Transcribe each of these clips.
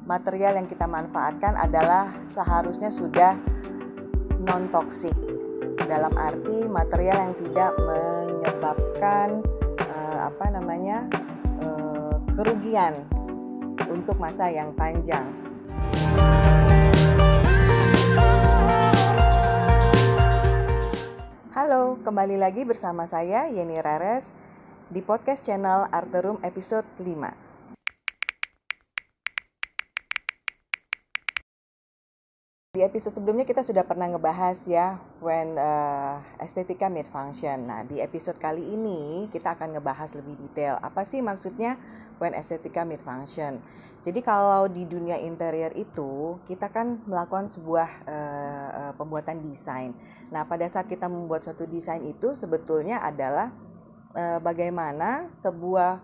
material yang kita manfaatkan adalah seharusnya sudah non-toxic. Dalam arti material yang tidak menyebabkan kerugian untuk masa yang panjang. Halo, kembali lagi bersama saya Yeni Rares di podcast channel Arterum episode 5. Di episode sebelumnya kita sudah pernah ngebahas ya when estetika meet function. Nah, di episode kali ini kita akan ngebahas lebih detail. Apa sih maksudnya when estetika meet function? Jadi kalau di dunia interior itu kita kan melakukan sebuah pembuatan desain. Nah, pada saat kita membuat suatu desain itu sebetulnya adalah bagaimana sebuah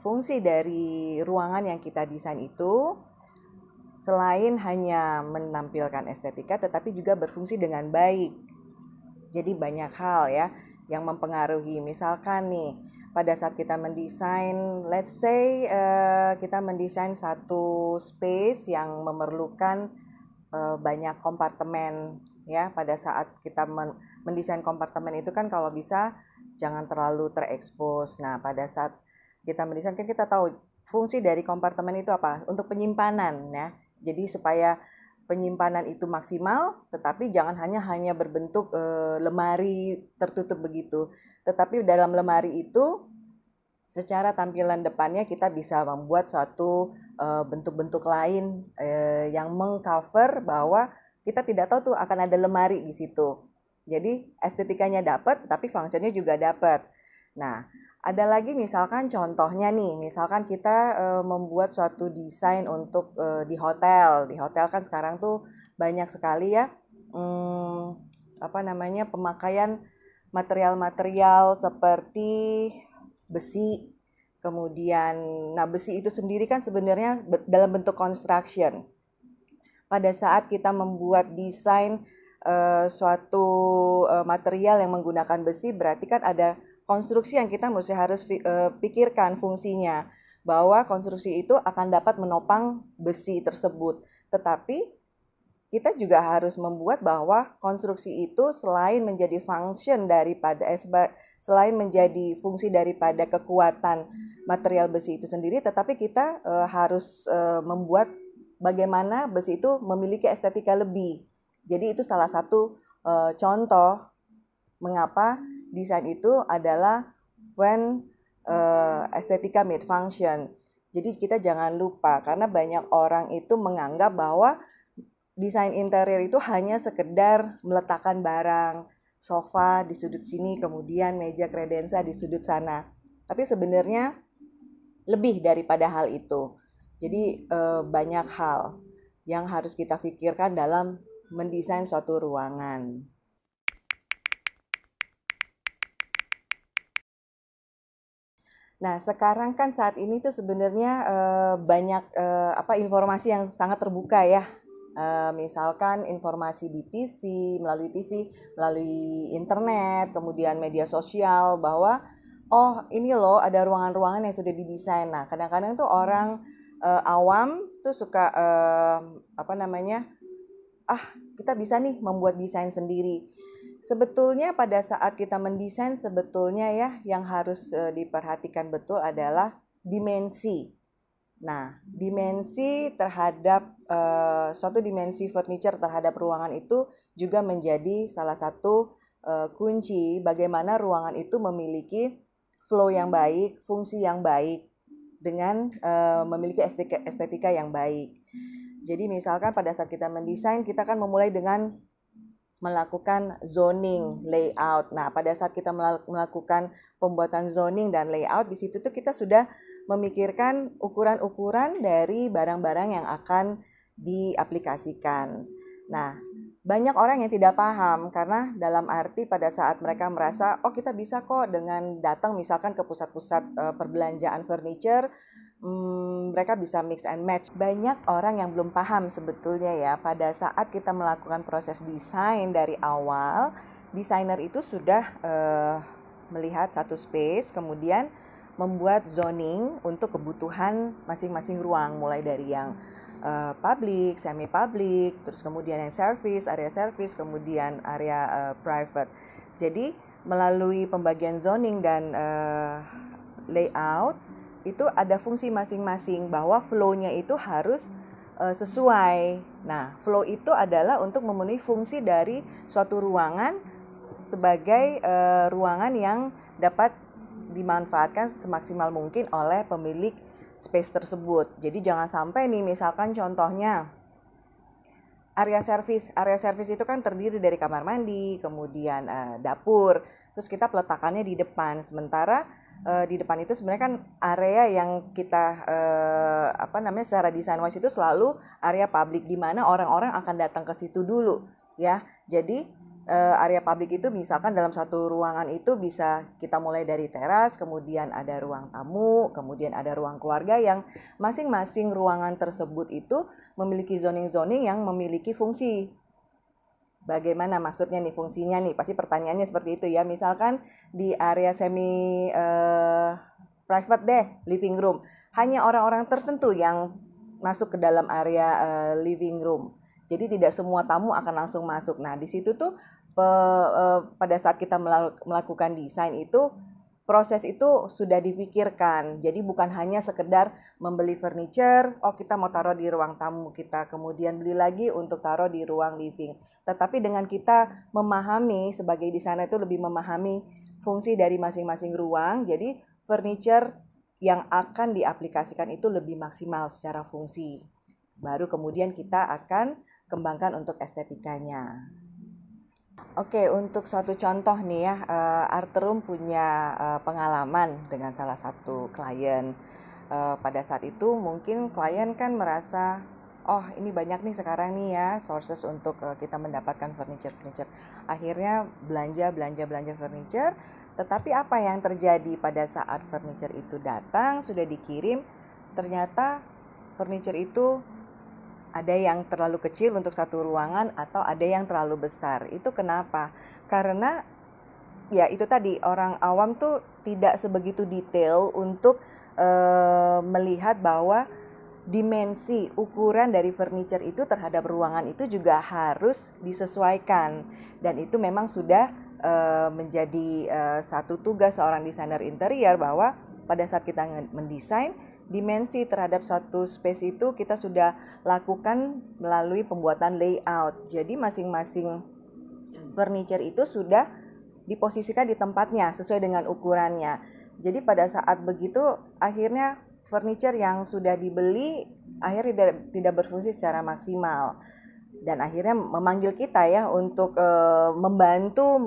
fungsi dari ruangan yang kita desain itu selain hanya menampilkan estetika tetapi juga berfungsi dengan baik. Jadi banyak hal ya yang mempengaruhi. Misalkan nih pada saat kita mendesain, let's say kita mendesain satu space yang memerlukan banyak kompartemen ya. Pada saat kita mendesain kompartemen itu kan kalau bisa jangan terlalu terekspos. Nah, pada saat kita mendesain kan kita tahu fungsi dari kompartemen itu apa? Untuk penyimpanan ya. Jadi supaya penyimpanan itu maksimal, tetapi jangan hanya berbentuk lemari tertutup begitu. Tetapi dalam lemari itu secara tampilan depannya kita bisa membuat suatu bentuk-bentuk lain yang mengcover bahwa kita tidak tahu tuh akan ada lemari di situ. Jadi estetikanya dapat, tapi fungsinya juga dapat. Nah, ada lagi misalkan contohnya nih, misalkan kita membuat suatu desain untuk di hotel. Di hotel kan sekarang tuh banyak sekali ya pemakaian material-material seperti besi. Kemudian besi itu sendiri kan sebenarnya dalam bentuk construction. Pada saat kita membuat desain suatu material yang menggunakan besi, berarti kan ada konstruksi yang kita mesti harus pikirkan fungsinya, bahwa konstruksi itu akan dapat menopang besi tersebut. Tetapi kita juga harus membuat bahwa konstruksi itu selain menjadi selain menjadi fungsi daripada kekuatan material besi itu sendiri, tetapi kita harus membuat bagaimana besi itu memiliki estetika lebih. Jadi itu salah satu contoh mengapa desain itu adalah when estetika meet function. Jadi kita jangan lupa, karena banyak orang itu menganggap bahwa desain interior itu hanya sekedar meletakkan barang, sofa di sudut sini, kemudian meja kredensa di sudut sana. Tapi sebenarnya lebih daripada hal itu. Jadi banyak hal yang harus kita pikirkan dalam mendesain suatu ruangan. Nah, sekarang kan saat ini tuh sebenarnya banyak informasi yang sangat terbuka ya. Misalkan informasi di TV, melalui internet, kemudian media sosial, bahwa ini loh ada ruangan-ruangan yang sudah didesain. Nah, kadang-kadang tuh orang awam tuh suka kita bisa nih membuat desain sendiri. Sebetulnya pada saat kita mendesain sebetulnya ya yang harus diperhatikan betul adalah dimensi. Nah, dimensi terhadap suatu dimensi furniture terhadap ruangan itu juga menjadi salah satu kunci bagaimana ruangan itu memiliki flow yang baik, fungsi yang baik dengan memiliki estetika yang baik. Jadi misalkan pada saat kita mendesain, kita kan memulai dengan melakukan zoning, layout. Nah, pada saat kita melakukan pembuatan zoning dan layout, di situ tuh kita sudah memikirkan ukuran-ukuran dari barang-barang yang akan diaplikasikan. Nah, banyak orang yang tidak paham karena dalam arti pada saat mereka merasa, kita bisa kok dengan datang misalkan ke pusat-pusat perbelanjaan furniture, mereka bisa mix and match. Banyak orang yang belum paham sebetulnya ya, pada saat kita melakukan proses desain dari awal, desainer itu sudah melihat satu space, kemudian membuat zoning untuk kebutuhan masing-masing ruang, mulai dari yang public, semi public, terus kemudian yang service, area service, kemudian area private. Jadi melalui pembagian zoning dan layout itu ada fungsi masing-masing, bahwa flow-nya itu harus sesuai. Nah, flow itu adalah untuk memenuhi fungsi dari suatu ruangan sebagai ruangan yang dapat dimanfaatkan semaksimal mungkin oleh pemilik space tersebut. Jadi jangan sampai nih, misalkan contohnya area service itu kan terdiri dari kamar mandi, kemudian dapur, terus kita peletakannya di depan. Sementara di depan itu sebenarnya kan area yang kita secara design wise itu selalu area publik, di mana orang-orang akan datang ke situ dulu ya. Jadi area publik itu misalkan dalam satu ruangan itu bisa kita mulai dari teras, kemudian ada ruang tamu, kemudian ada ruang keluarga, yang masing-masing ruangan tersebut itu memiliki zoning-zoning yang memiliki fungsi. Bagaimana maksudnya nih fungsinya nih? Pasti pertanyaannya seperti itu ya. Misalkan di area semi private deh, living room, hanya orang-orang tertentu yang masuk ke dalam area living room. Jadi tidak semua tamu akan langsung masuk. Nah, di situ tuh pada saat kita melakukan desain itu, proses itu sudah dipikirkan. Jadi bukan hanya sekedar membeli furniture, kita mau taruh di ruang tamu kita, kemudian beli lagi untuk taruh di ruang living. Tetapi dengan kita memahami, sebagai desainer itu lebih memahami fungsi dari masing-masing ruang, jadi furniture yang akan diaplikasikan itu lebih maksimal secara fungsi. Baru kemudian kita akan kembangkan untuk estetikanya. Oke, untuk suatu contoh nih ya, Arterum punya pengalaman dengan salah satu klien. Pada saat itu mungkin klien kan merasa, ini banyak nih sekarang nih ya sources untuk kita mendapatkan furniture. Akhirnya belanja furniture. Tetapi apa yang terjadi pada saat furniture itu datang, sudah dikirim, ternyata furniture itu ada yang terlalu kecil untuk satu ruangan atau ada yang terlalu besar. Itu kenapa? Karena ya itu tadi, orang awam tuh tidak sebegitu detail untuk melihat bahwa dimensi ukuran dari furniture itu terhadap ruangan itu juga harus disesuaikan. Dan itu memang sudah menjadi satu tugas seorang desainer interior, bahwa pada saat kita mendesain, dimensi terhadap suatu space itu kita sudah lakukan melalui pembuatan layout. Jadi masing-masing furniture itu sudah diposisikan di tempatnya sesuai dengan ukurannya. Jadi pada saat begitu, akhirnya furniture yang sudah dibeli akhirnya tidak berfungsi secara maksimal. Dan akhirnya memanggil kita ya untuk membantu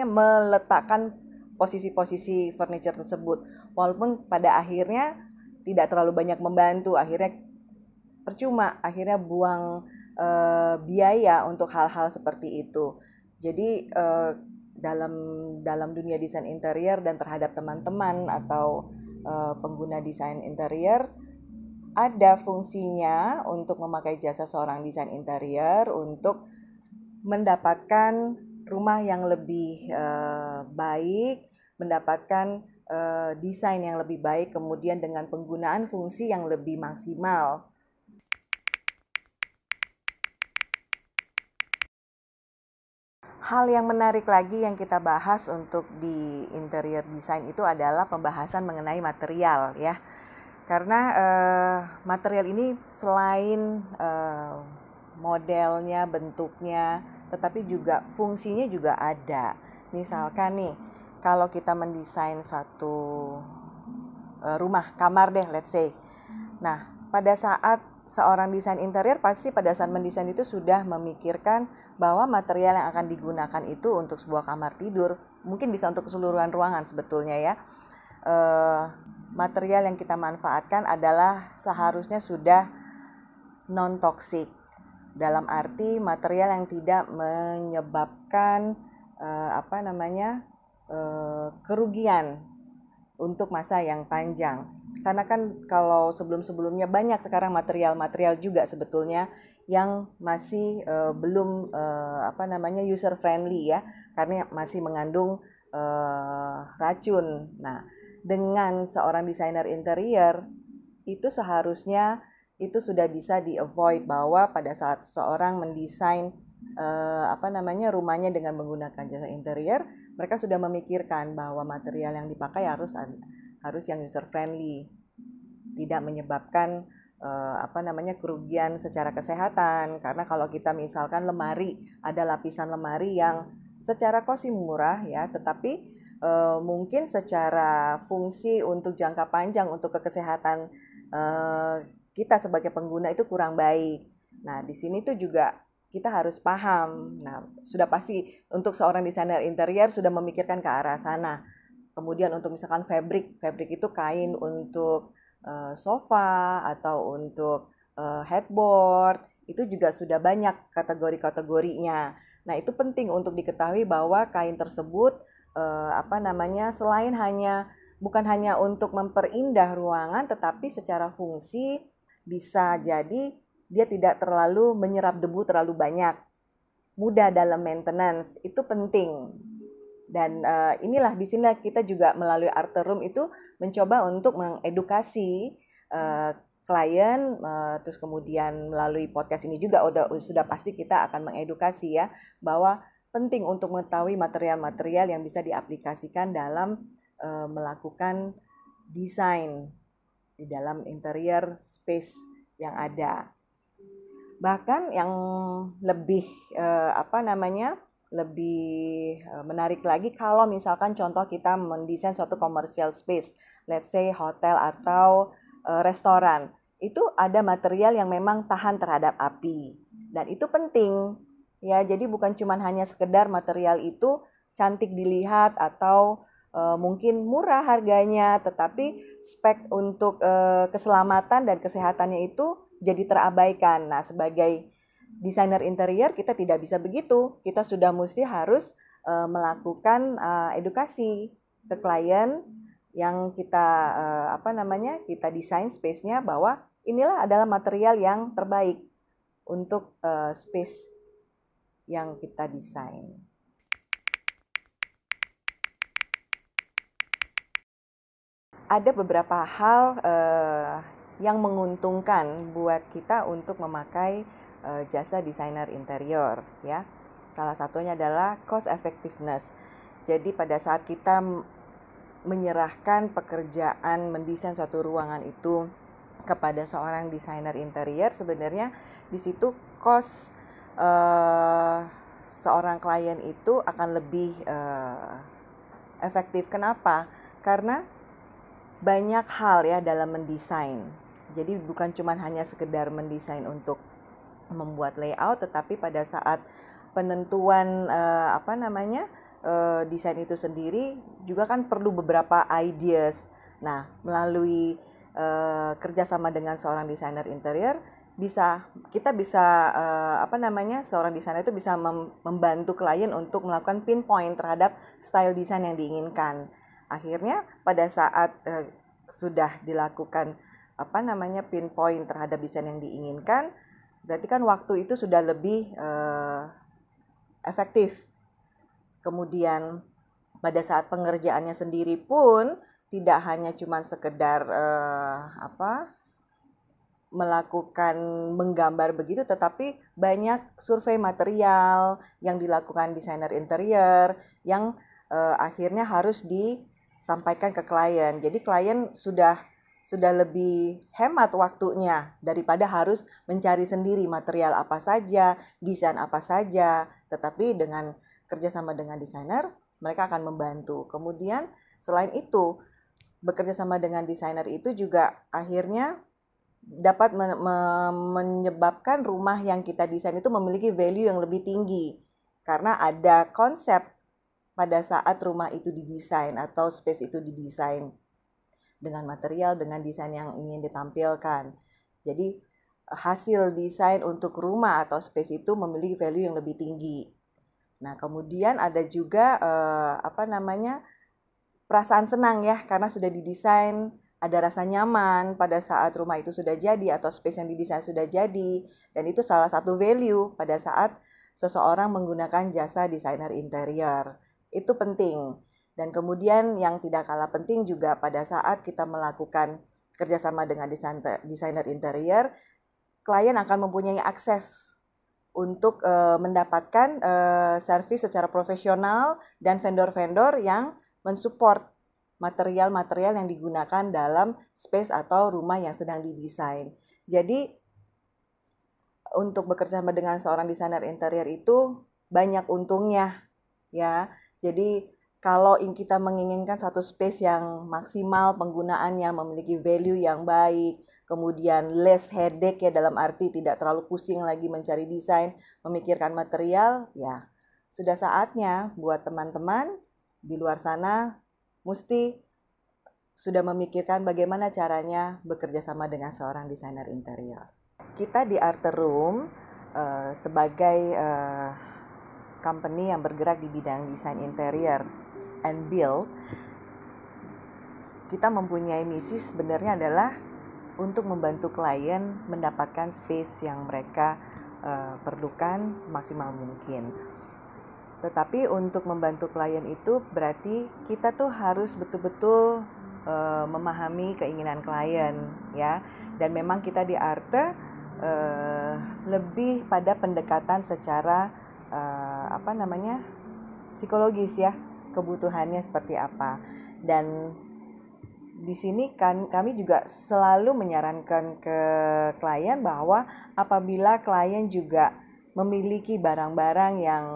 meletakkan posisi-posisi furniture tersebut. Walaupun pada akhirnya tidak terlalu banyak membantu, akhirnya percuma, akhirnya buang biaya untuk hal-hal seperti itu. Jadi dalam dunia desain interior dan terhadap teman-teman atau pengguna desain interior, ada fungsinya untuk memakai jasa seorang desain interior untuk mendapatkan rumah yang lebih baik, mendapatkan desain yang lebih baik, kemudian dengan penggunaan fungsi yang lebih maksimal. Hal yang menarik lagi yang kita bahas untuk di interior design itu adalah pembahasan mengenai material ya. Karena material ini selain modelnya, bentuknya, tetapi juga fungsinya juga ada. Misalkan nih, kalau kita mendesain satu rumah, kamar deh let's say. Nah, pada saat seorang desain interior pasti pada saat mendesain itu sudah memikirkan bahwa material yang akan digunakan itu untuk sebuah kamar tidur, mungkin bisa untuk keseluruhan ruangan sebetulnya ya. Material yang kita manfaatkan adalah seharusnya sudah non-toxic, dalam arti material yang tidak menyebabkan kerugian untuk masa yang panjang. Karena kan kalau sebelum-sebelumnya banyak sekarang material-material juga sebetulnya yang masih belum user friendly ya, karena masih mengandung racun. Nah, dengan seorang desainer interior, itu seharusnya itu sudah bisa di-avoid bahwa pada saat seorang mendesain rumahnya dengan menggunakan jasa interior, mereka sudah memikirkan bahwa material yang dipakai harus yang user friendly, tidak menyebabkan kerugian secara kesehatan. Karena kalau kita misalkan lemari, ada lapisan lemari yang secara cost murah ya, tetapi mungkin secara fungsi untuk jangka panjang untuk kesehatan kita sebagai pengguna itu kurang baik. Nah, di sini tuh juga kita harus paham. Nah, sudah pasti untuk seorang desainer interior sudah memikirkan ke arah sana. Kemudian untuk misalkan fabric itu kain untuk sofa atau untuk headboard, itu juga sudah banyak kategori-kategorinya. Nah, itu penting untuk diketahui bahwa kain tersebut selain bukan hanya untuk memperindah ruangan, tetapi secara fungsi bisa jadi dia tidak terlalu menyerap debu terlalu banyak, mudah dalam maintenance, itu penting. Dan inilah di sini kita juga melalui Arte Room itu mencoba untuk mengedukasi klien, terus kemudian melalui podcast ini juga sudah pasti kita akan mengedukasi ya, bahwa penting untuk mengetahui material-material yang bisa diaplikasikan dalam melakukan desain di dalam interior space yang ada. Bahkan yang lebih lebih menarik lagi kalau misalkan contoh kita mendesain suatu commercial space, let's say hotel atau restoran, itu ada material yang memang tahan terhadap api, dan itu penting ya. Jadi bukan cuma hanya sekedar material itu cantik dilihat atau mungkin murah harganya, tetapi spek untuk keselamatan dan kesehatannya itu jadi terabaikan. Nah, sebagai desainer interior kita tidak bisa begitu. Kita sudah mesti harus melakukan edukasi ke klien yang kita kita desain space-nya, bahwa inilah adalah material yang terbaik untuk space yang kita desain. Ada beberapa hal yang menguntungkan buat kita untuk memakai jasa desainer interior ya. Salah satunya adalah cost effectiveness. Jadi pada saat kita menyerahkan pekerjaan mendesain suatu ruangan itu kepada seorang desainer interior, sebenarnya di situ cost seorang klien itu akan lebih efektif. Kenapa? Karena banyak hal ya dalam mendesain. Jadi bukan cuma hanya sekedar mendesain untuk membuat layout, tetapi pada saat penentuan desain itu sendiri juga kan perlu beberapa ideas. Nah, melalui kerjasama dengan seorang desainer interior seorang desainer itu bisa membantu klien untuk melakukan pinpoint terhadap style desain yang diinginkan. Akhirnya pada saat sudah dilakukan pinpoint terhadap desain yang diinginkan, berarti kan waktu itu sudah lebih efektif. Kemudian pada saat pengerjaannya sendiri pun tidak hanya cuma sekedar melakukan menggambar begitu, tetapi banyak survei material yang dilakukan desainer interior yang akhirnya harus disampaikan ke klien. Jadi klien sudah lebih hemat waktunya daripada harus mencari sendiri material apa saja, desain apa saja. Tetapi dengan kerjasama dengan desainer, mereka akan membantu. Kemudian selain itu, bekerja sama dengan desainer itu juga akhirnya dapat menyebabkan rumah yang kita desain itu memiliki value yang lebih tinggi. Karena ada konsep pada saat rumah itu didesain atau space itu didesain dengan material, dengan desain yang ingin ditampilkan. Jadi hasil desain untuk rumah atau space itu memiliki value yang lebih tinggi. Nah, kemudian ada juga perasaan senang ya, karena sudah didesain, ada rasa nyaman pada saat rumah itu sudah jadi atau space yang didesain sudah jadi. Dan itu salah satu value pada saat seseorang menggunakan jasa desainer interior. Itu penting. Dan kemudian yang tidak kalah penting juga pada saat kita melakukan kerjasama dengan desainer interior, klien akan mempunyai akses untuk mendapatkan servis secara profesional dan vendor-vendor yang mensupport material-material yang digunakan dalam space atau rumah yang sedang didesain. Jadi untuk bekerja sama dengan seorang desainer interior itu banyak untungnya ya. Jadi kalau kita menginginkan satu space yang maksimal penggunaannya, memiliki value yang baik, kemudian less headache ya, dalam arti tidak terlalu pusing lagi mencari desain, memikirkan material, ya sudah saatnya buat teman-teman di luar sana mesti sudah memikirkan bagaimana caranya bekerja sama dengan seorang desainer interior. Kita di Arte Room sebagai company yang bergerak di bidang desain interior and build, kita mempunyai misi sebenarnya adalah untuk membantu klien mendapatkan space yang mereka perlukan semaksimal mungkin. Tetapi untuk membantu klien itu berarti kita tuh harus betul-betul memahami keinginan klien ya. Dan memang kita di Arte lebih pada pendekatan secara psikologis ya, kebutuhannya seperti apa. Dan di sini kan kami juga selalu menyarankan ke klien bahwa apabila klien juga memiliki barang-barang yang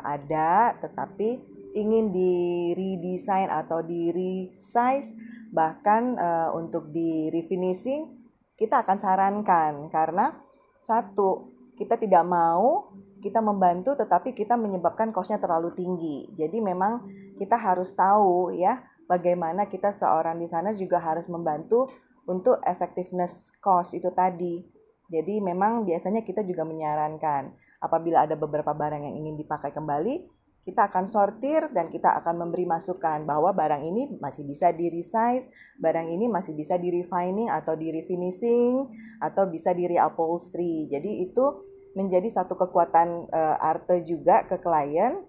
ada tetapi ingin di-redesign atau di-resize, bahkan untuk di-refinishing, kita akan sarankan karena satu, kita tidak mau kita membantu tetapi kita menyebabkan cost-nya terlalu tinggi. Jadi memang kita harus tahu ya bagaimana kita seorang desainer juga harus membantu untuk effectiveness cost itu tadi. Jadi memang biasanya kita juga menyarankan apabila ada beberapa barang yang ingin dipakai kembali, kita akan sortir dan kita akan memberi masukan bahwa barang ini masih bisa di-resize, barang ini masih bisa di-refining atau di-refinishing, atau bisa di-reupholstery. Jadi itu menjadi satu kekuatan Arte juga ke klien,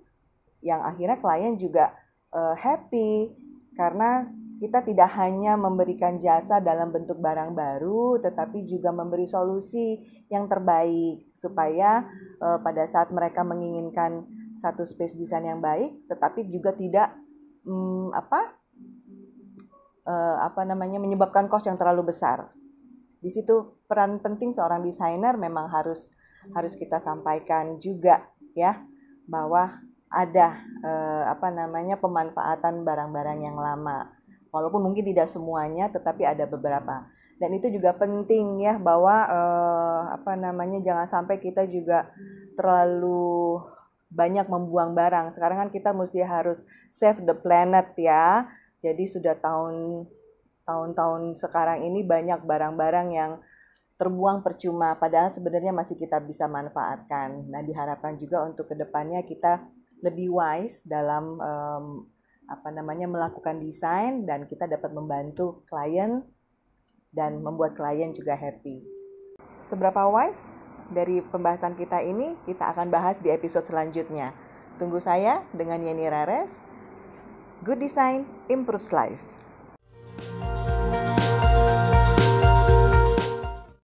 yang akhirnya klien juga happy karena kita tidak hanya memberikan jasa dalam bentuk barang baru, tetapi juga memberi solusi yang terbaik supaya pada saat mereka menginginkan satu space desain yang baik, tetapi juga tidak menyebabkan cost yang terlalu besar. Di situ peran penting seorang desainer memang harus kita sampaikan juga ya, bahwa ada pemanfaatan barang-barang yang lama. Walaupun mungkin tidak semuanya, tetapi ada beberapa. Dan itu juga penting ya, bahwa jangan sampai kita juga terlalu banyak membuang barang. Sekarang kan kita mesti harus save the planet ya. Jadi sudah tahun-tahun sekarang ini banyak barang-barang yang terbuang percuma, padahal sebenarnya masih kita bisa manfaatkan. Nah, diharapkan juga untuk kedepannya kita lebih wise dalam melakukan desain, dan kita dapat membantu klien dan membuat klien juga happy. Seberapa wise dari pembahasan kita ini kita akan bahas di episode selanjutnya. Tunggu saya dengan Yeni Rares. Good design improves life.